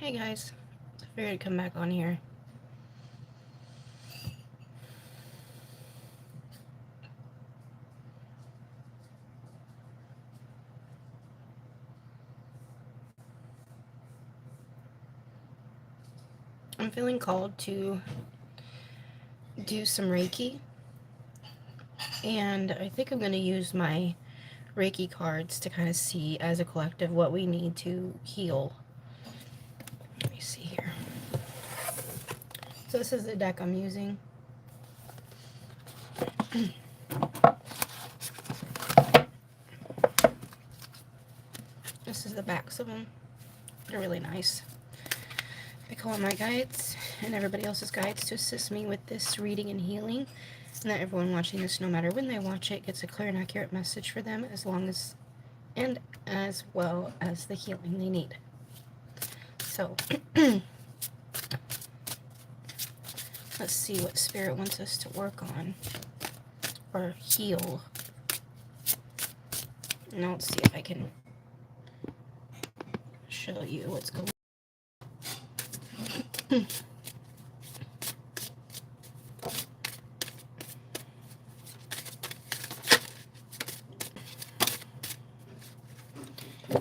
Hey guys, I figured I'd come back on here. I'm feeling called to do some Reiki, and I think I'm going to use my Reiki cards to kind of see as a collective what we need to heal. Let me see here. So this is the deck I'm using. This is the backs of them. They're really nice. I call on my guides and everybody else's guides to assist me with this reading and healing, and that everyone watching this, no matter when they watch it, gets a clear and accurate message for them as well as the healing they need. So let's see what Spirit wants us to work on or heal. Now let's see if I can show you what's going on.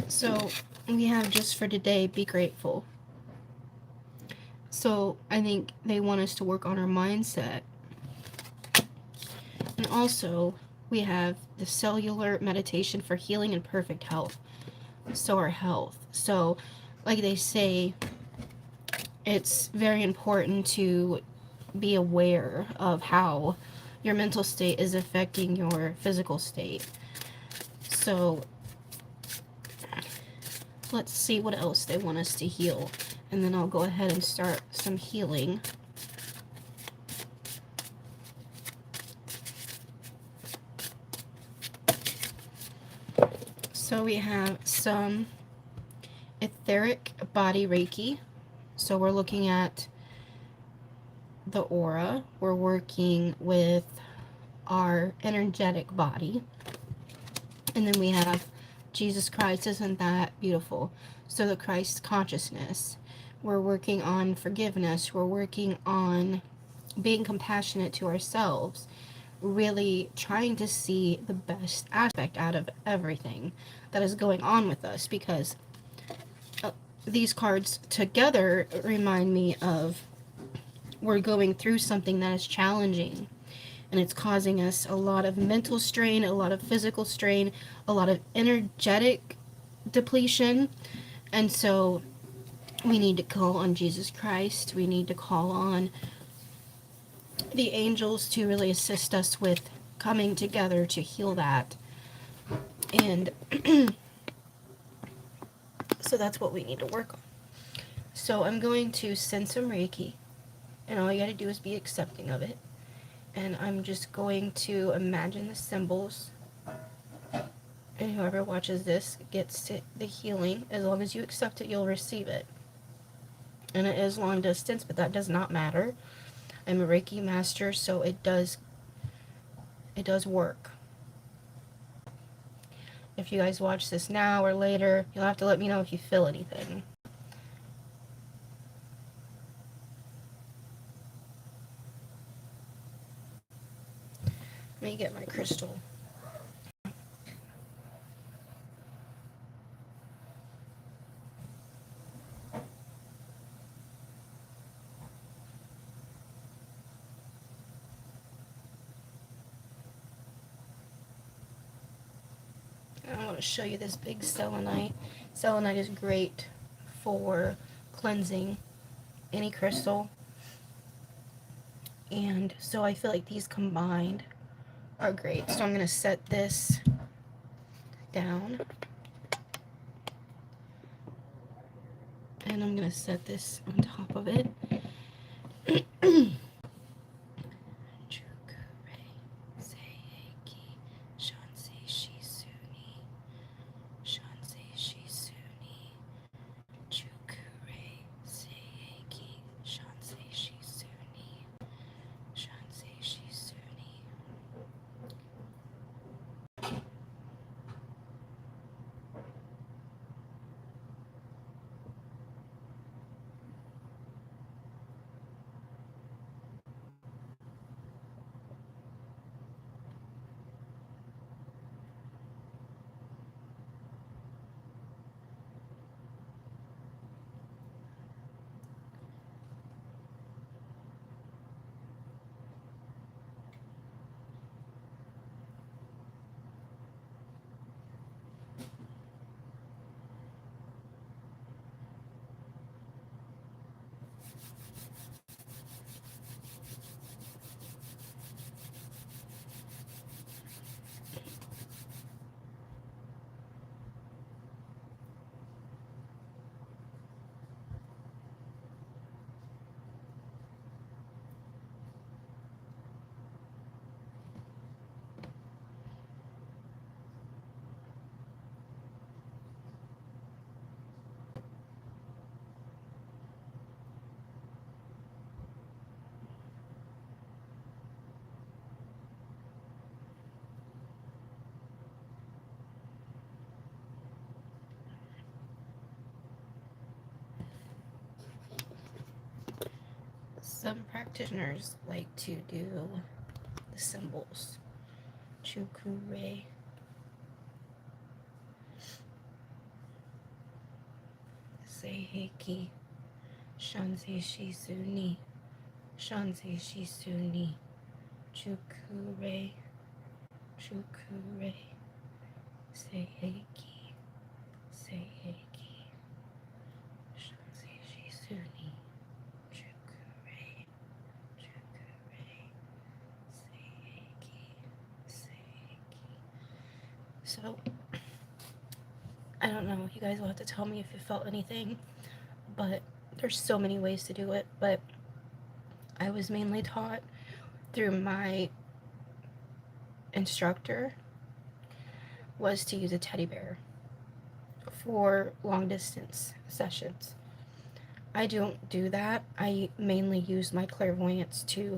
So we have just for today, be grateful. So I think they want us to work on our mindset. And also we have the cellular meditation for healing and perfect health. So our health. So like they say, it's very important to be aware of how your mental state is affecting your physical state. So let's see what else they want us to heal, and then I'll go ahead and start some healing. So we have some etheric body Reiki. So we're looking at the aura. We're working with our energetic body. And then we have Jesus Christ. Isn't that beautiful? So the Christ consciousness. We're working on forgiveness. We're working on being compassionate to ourselves. Really trying to see the best aspect out of everything that is going on with us, because these cards together remind me of we're going through something that is challenging, and it's causing us a lot of mental strain, a lot of physical strain, a lot of energetic depletion. And so we need to call on Jesus Christ. We need to call on the angels to really assist us with coming together to heal that. And so that's what we need to work on. So I'm going to send some Reiki, and all you got to do is be accepting of it. And I'm just going to imagine the symbols, and whoever watches this gets the healing. As long as you accept it, you'll receive it. And it is long distance, but that does not matter. I'm a Reiki master, so it does work. If you guys watch this now or later, you'll have to let me know if you feel anything. Let me get my crystal. I want to show you this big selenite. Selenite is great for cleansing any crystal. And so I feel like these combined are great. So I'm going to set this down. And I'm going to set this on top of it. Some practitioners like to do the symbols. Chukure, Seiheki, Shanse Shisuni, Shanse Shisuni, Chukure, Chukure, Seiheki, Seiheki, Shanse Shisuni, Chukure, Chukure, Seiheki, Seiheki. So, I don't know, you guys will have to tell me if you felt anything, but there's so many ways to do it, but I was mainly taught through my instructor was to use a teddy bear for long distance sessions. I don't do that. I mainly use my clairvoyance to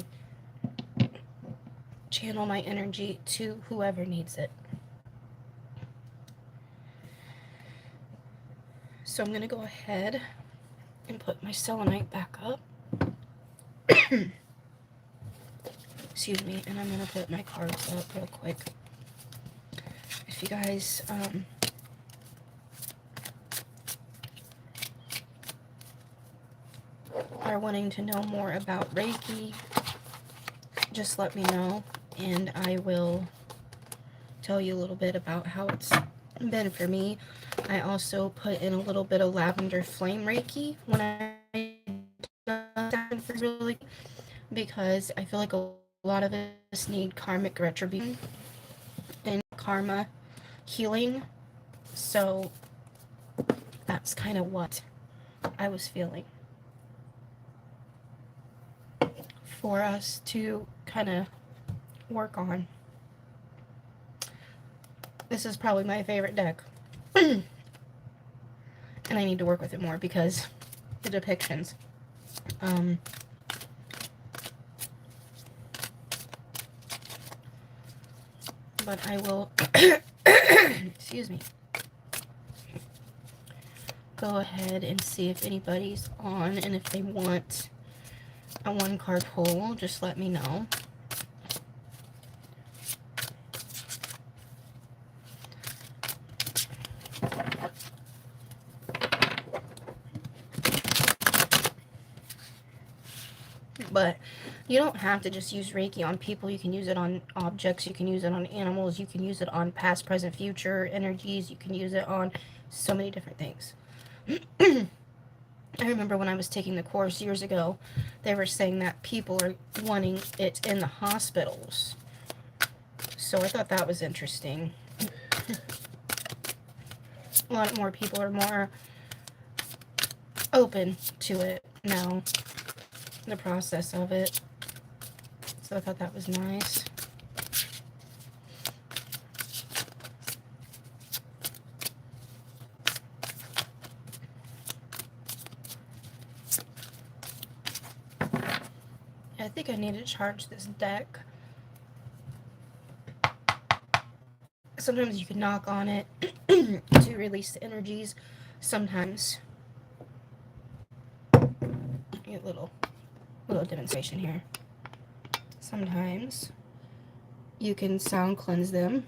channel my energy to whoever needs it. So I'm going to go ahead and put my selenite back up. Excuse me, and I'm going to put my cards up real quick. If you guys are wanting to know more about Reiki, just let me know, and I will tell you a little bit about how it's been for me. I also put in a little bit of lavender flame Reiki when I really, because I feel like a lot of us need karmic retribution and karma healing. So that's kind of what I was feeling for us to kind of work on. This is probably my favorite deck. And I need to work with it more because the depictions. But I will, excuse me, go ahead and see if anybody's on, and if they want a one card pull, just let me know. But you don't have to just use Reiki on people. You can use it on objects. You can use it on animals. You can use it on past, present, future energies. You can use it on so many different things. I remember when I was taking the course years ago, they were saying that people are wanting it in the hospitals. So I thought that was interesting. A lot more people are more open to it now, the process of it. So I thought that was nice. I think I need to charge this deck. Sometimes you can knock on it to release the energies. Sometimes, a little demonstration here. Sometimes you can sound cleanse them.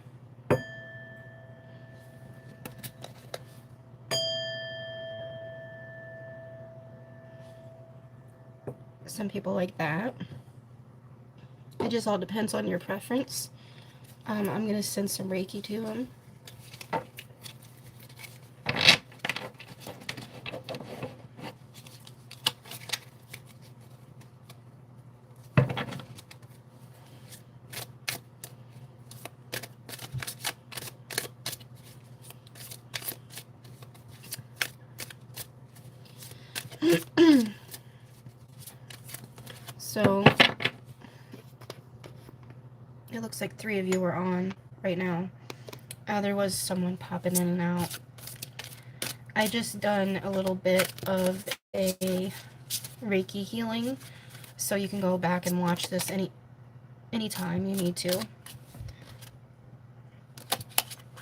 Some people like that. It just all depends on your preference. I'm going to send some Reiki to them. looks like 3 of you are on right now. There was someone popping in and out. I just done a little bit of a Reiki healing, so you can go back and watch this anytime you need to.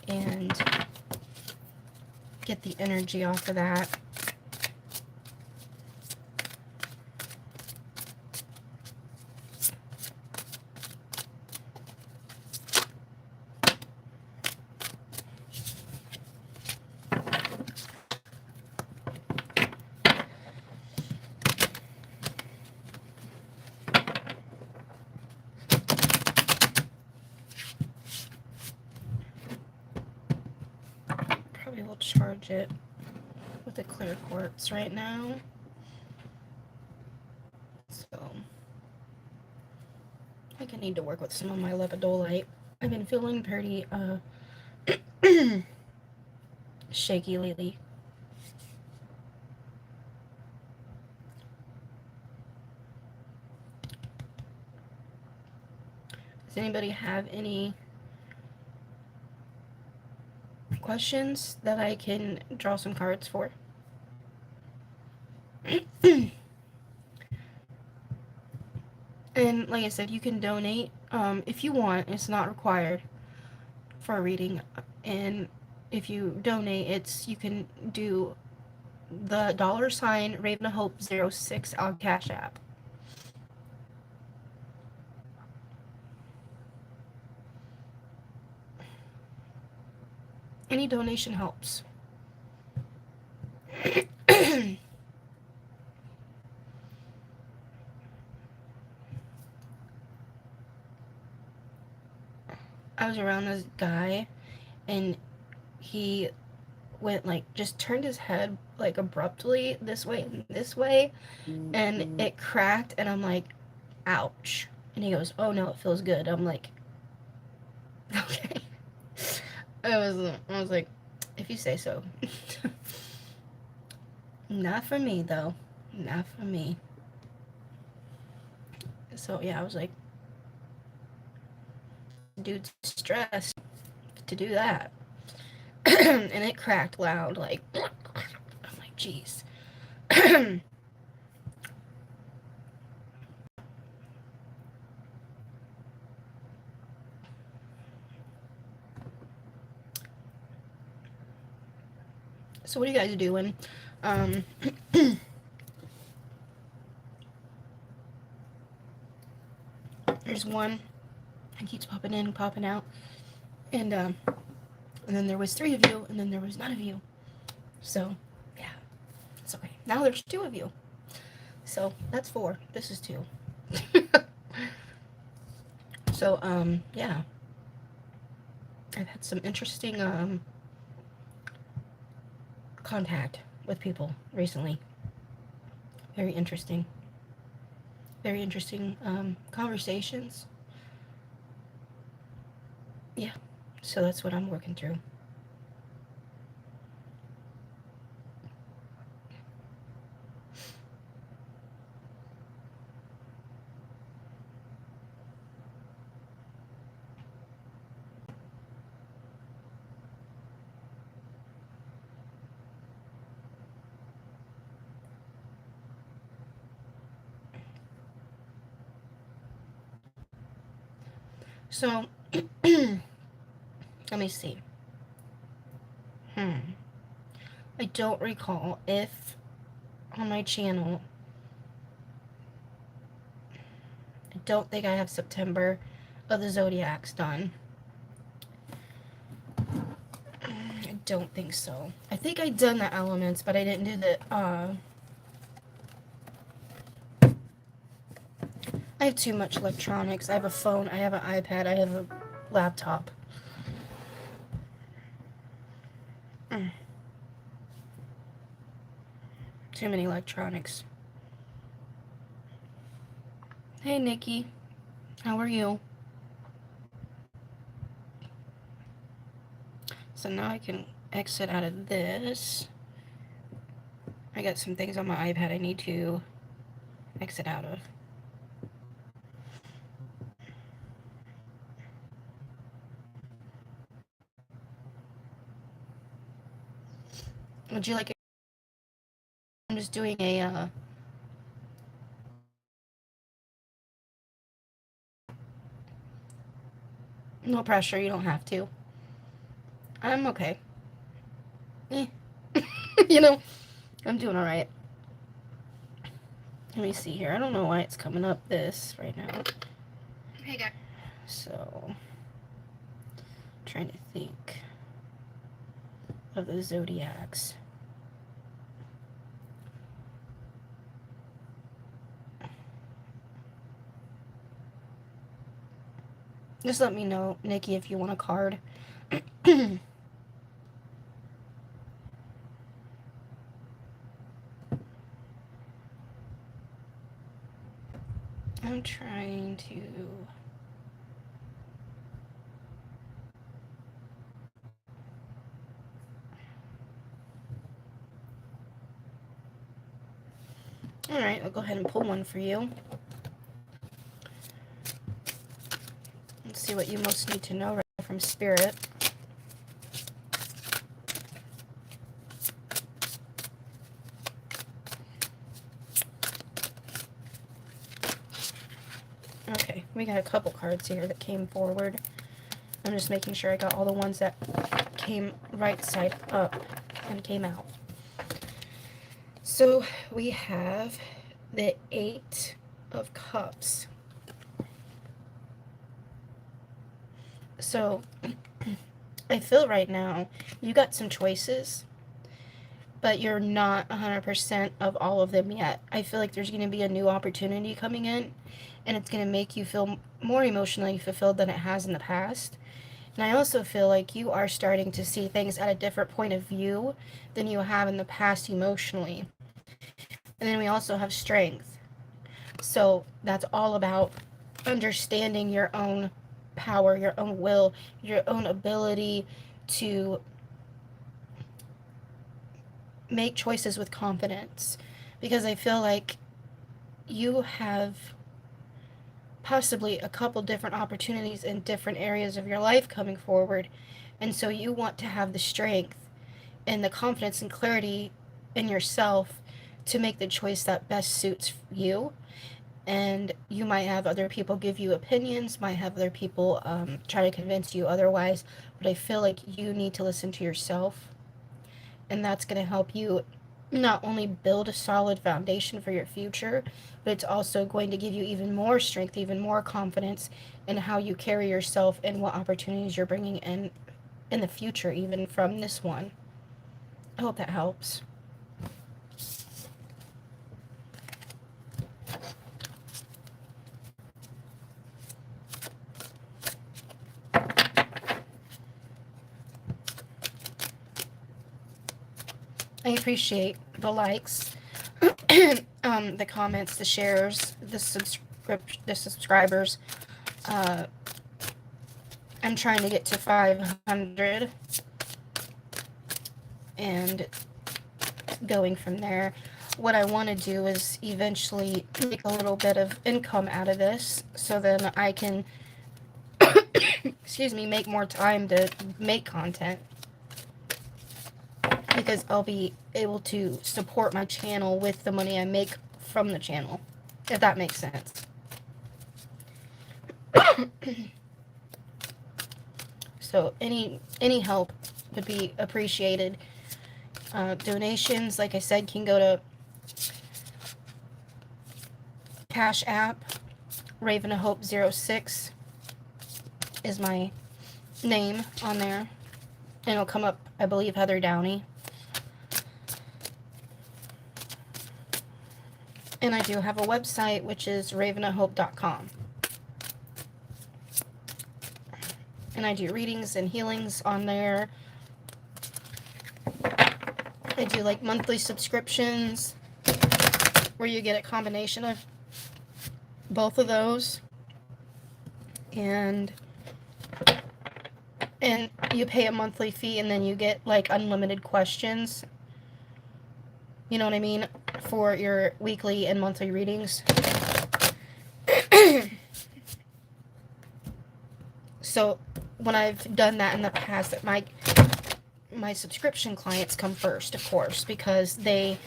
And get the energy off of that. Probably will charge it with a clear quartz right now. So I think I need to work with some of my lepidolite. I've been feeling pretty shaky lately. Does anybody have any questions that I can draw some cards for? And like I said, you can donate if you want. It's not required for a reading. And if you donate, you can do the $ Raven of Hope 06 on Cash App. Any donation helps. I was around this guy, and he went just turned his head abruptly this way and this way, and it cracked, and I'm like, ouch. And he goes, oh no, it feels good. I'm like, okay. I was like, if you say so. Not for me though. Not for me. So yeah, I was like, dude's stressed to do that. And it cracked loud, I'm like, jeez. So what are you guys doing? There's one that keeps popping in, popping out, and then there was 3 of you, and then there was none of you. So yeah, it's okay. Now there's 2 of you. So that's 4. This is 2. So yeah, I've had some interesting contact with people recently. Very interesting conversations. Yeah, so that's what I'm working through. So let me see. I don't recall if on my channel, I don't think I have September of the Zodiacs done. I don't think so. I think I done the elements, but I didn't do the I have too much electronics. I have a phone, I have an iPad, I have a laptop. Too many electronics. Hey, Nikki. How are you? So now I can exit out of this. I got some things on my iPad I need to exit out of. Would you like it? I'm just doing a, no pressure, you don't have to. I'm okay. Eh. You know, I'm doing alright. Let me see here. I don't know why it's coming up this right now. Hey, guys. So, trying to think of the zodiacs. Just let me know, Nikki, if you want a card. I'm trying to... Alright, I'll go ahead and pull one for you. Let's see what you most need to know right from Spirit. Okay, we got a couple cards here that came forward. I'm just making sure I got all the ones that came right side up and came out. So we have the 8 of Cups. So I feel right now you got some choices, but you're not 100% of all of them yet. I feel like there's going to be a new opportunity coming in, and it's going to make you feel more emotionally fulfilled than it has in the past. And I also feel like you are starting to see things at a different point of view than you have in the past emotionally. And then we also have strength. So that's all about understanding your own power, your own will, your own ability to make choices with confidence. Because I feel like you have possibly a couple different opportunities in different areas of your life coming forward. And so you want to have the strength and the confidence and clarity in yourself to make the choice that best suits you. And you might have other people give you opinions, might have other people try to convince you otherwise, but I feel like you need to listen to yourself, and that's going to help you not only build a solid foundation for your future, but it's also going to give you even more strength, even more confidence in how you carry yourself and what opportunities you're bringing in the future, even from this one. I hope that helps. I appreciate the likes, the comments, the shares, the subscribers. I'm trying to get to 500 and going from there. What I want to do is eventually make a little bit of income out of this, so then I can, excuse me, make more time to make content, because I'll be able to support my channel with the money I make from the channel, if that makes sense. So any help would be appreciated. Donations, like I said, can go to Cash App. Ravenhope06 is my name on there. And it'll come up, I believe, Heather Downey. And I do have a website, which is ravenhope.com. And I do readings and healings on there. I do like monthly subscriptions where you get a combination of both of those. And you pay a monthly fee, and then you get like unlimited questions. You know what I mean? For your weekly and monthly readings. So when I've done that in the past, my my subscription clients come first, of course, because they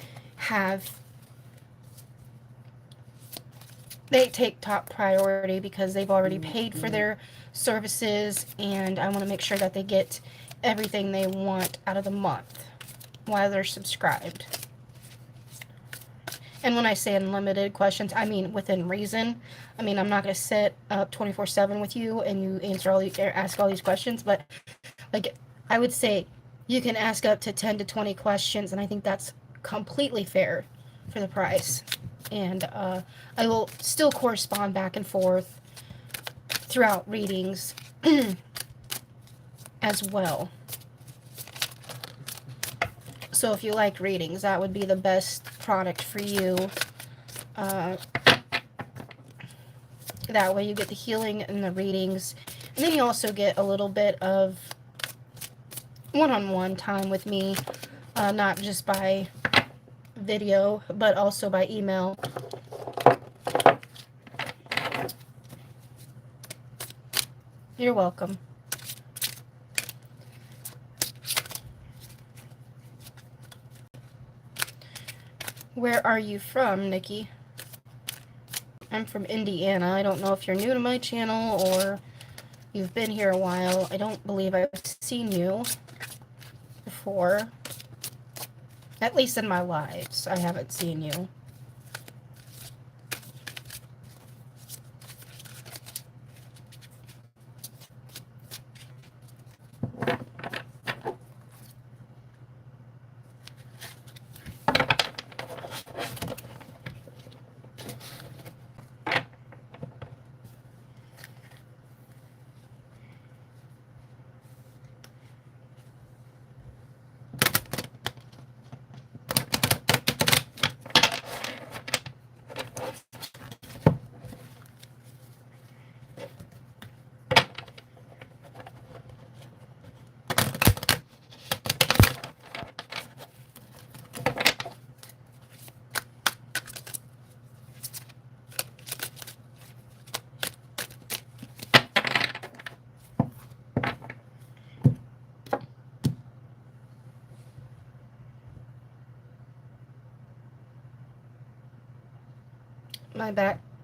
take top priority because they've already paid for their services, and I want to make sure that they get everything they want out of the month while they're subscribed. And when I say unlimited questions, I mean within reason. I mean, I'm not going to sit up 24/7 with you and you ask all these questions, but like I would say you can ask up to 10 to 20 questions, and I think that's completely fair for the price. And I will still correspond back and forth throughout readings as well. So if you like readings, that would be the best product for you. That way you get the healing and the readings. And then you also get a little bit of one-on-one time with me, not just by video, but also by email. You're welcome. Where are you from, Nikki? I'm from Indiana. I don't know if you're new to my channel or you've been here a while. I don't believe I've seen you before. At least in my lives, I haven't seen you.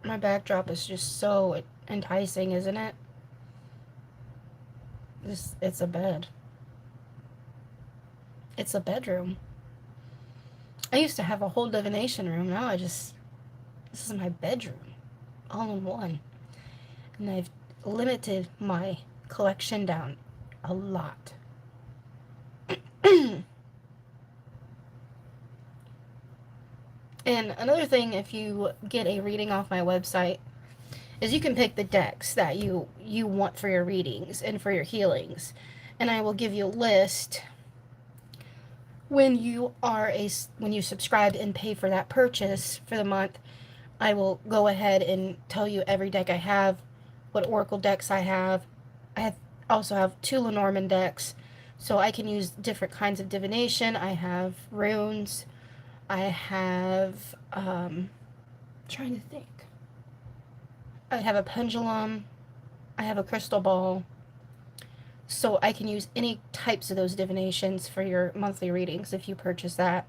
My backdrop is just so enticing, isn't it? It's a bed. It's a bedroom. I used to have a whole divination room. Now this is my bedroom, all in one. And I've limited my collection down a lot. And another thing, if you get a reading off my website, is you can pick the decks that you want for your readings and for your healings. And I will give you a list when you subscribe and pay for that purchase for the month. I will go ahead and tell you every deck I have, what oracle decks I have. Also have 2 Lenormand decks, so I can use different kinds of divination. I have runes. I have, trying to think. I have a pendulum. I have a crystal ball. So I can use any types of those divinations for your monthly readings if you purchase that,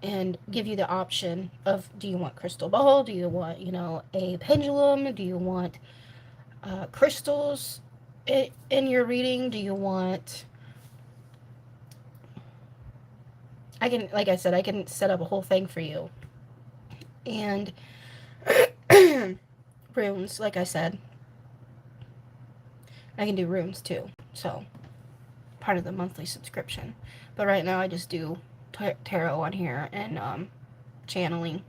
and give you the option of, do you want crystal ball? Do you want, a pendulum? Do you want crystals in your reading? Do you want... like I said, I can set up a whole thing for you. And runes, like I said. I can do runes too, so part of the monthly subscription. But right now I just do tarot on here and channeling.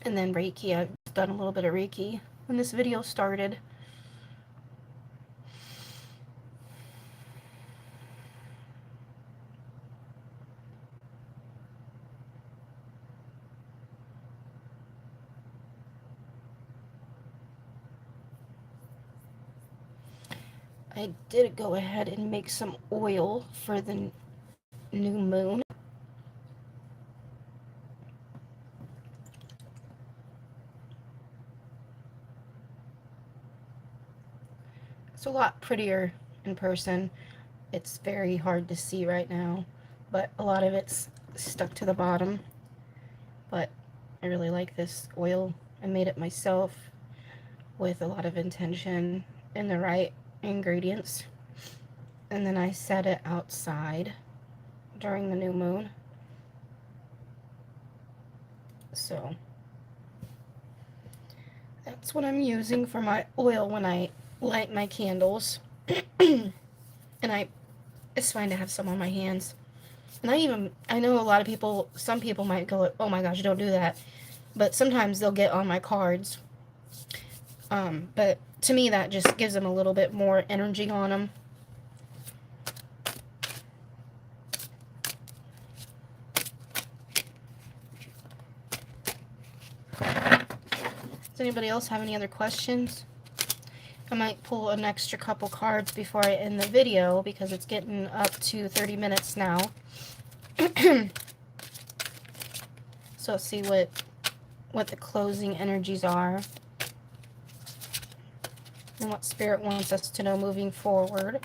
And then Reiki. I've done a little bit of Reiki when this video started. I did go ahead and make some oil for the new moon. It's a lot prettier in person. It's very hard to see right now, but a lot of it's stuck to the bottom. But I really like this oil. I made it myself with a lot of intention and the right ingredients. And then I set it outside during the new moon. So that's what I'm using for my oil when I light my candles. And it's fine to have some on my hands. And I know a lot of people, some people might go, oh my gosh, don't do that. But sometimes they'll get on my cards. But to me, that just gives them a little bit more energy on them. Does anybody else have any other questions? I might pull an extra couple cards before I end the video because it's getting up to 30 minutes now. So let's see what the closing energies are and what Spirit wants us to know moving forward.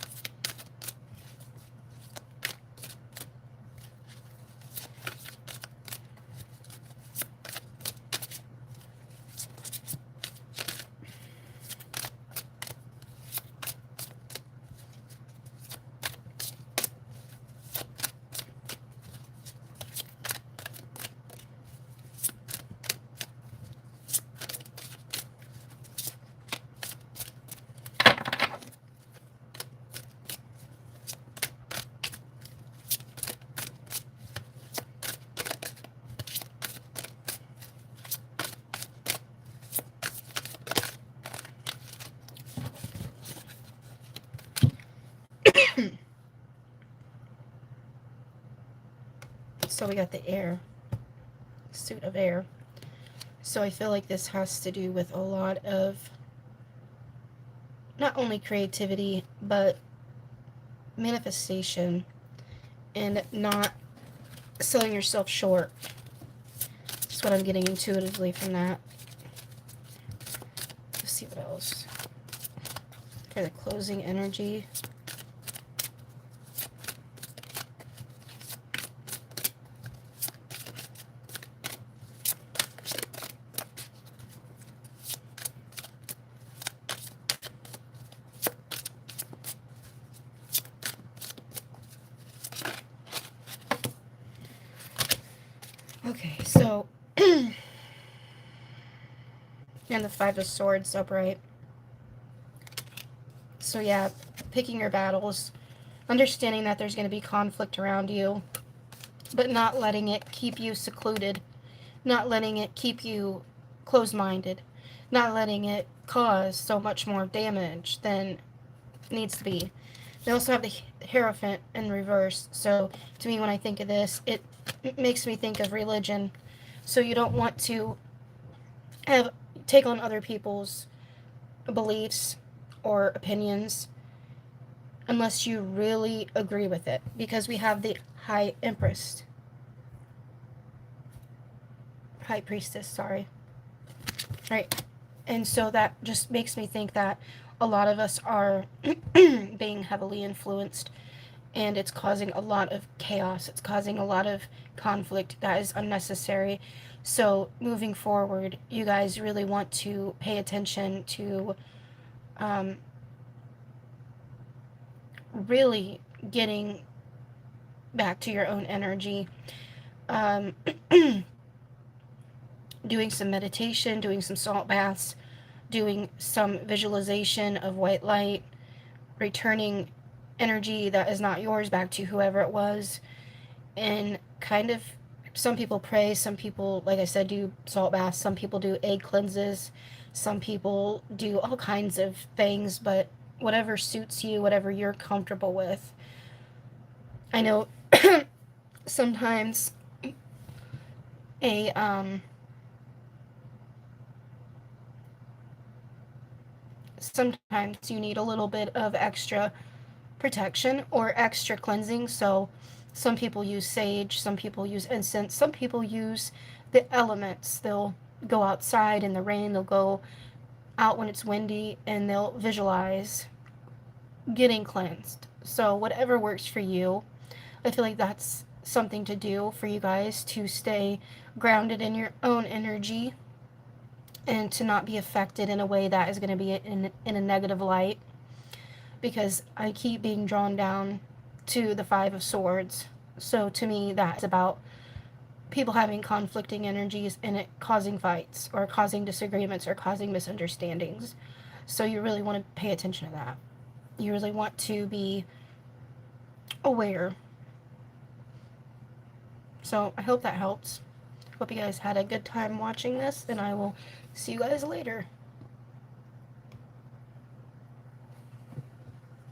So we got the air, suit of air. So I feel like this has to do with a lot of not only creativity, but manifestation and not selling yourself short. That's what I'm getting intuitively from that. Let's see what else. For the closing energy. Okay, so and the Five of Swords upright. So yeah, picking your battles, understanding that there's going to be conflict around you, but not letting it keep you secluded, not letting it keep you closed-minded, not letting it cause so much more damage than needs to be. They also have the Hierophant in reverse. So to me, when I think of this, it makes me think of religion. So you don't want to take on other people's beliefs or opinions unless you really agree with it, because we have the High Priestess, sorry. Right. And so that just makes me think that a lot of us are being heavily influenced, and it's causing a lot of chaos. It's causing a lot of conflict that is unnecessary. So moving forward, you guys really want to pay attention to really getting back to your own energy. Doing some meditation, doing some salt baths, doing some visualization of white light, returning energy that is not yours back to whoever it was, and kind of, some people pray, some people, like I said, do salt baths, some people do egg cleanses, some people do all kinds of things, but whatever suits you, whatever you're comfortable with. I know sometimes sometimes you need a little bit of extra protection or extra cleansing. So some people use sage, some people use incense, some people use the elements. They'll go outside in the rain, they'll go out when it's windy, and they'll visualize getting cleansed. So whatever works for you, I feel like that's something to do for you guys to stay grounded in your own energy and to not be affected in a way that is going to be in a negative light, because I keep being drawn down to the Five of Swords. So to me, that's about people having conflicting energies and it causing fights or causing disagreements or causing misunderstandings. So you really want to pay attention to that. You really want to be aware. So I hope that helps. Hope you guys had a good time watching this, and I will see you guys later.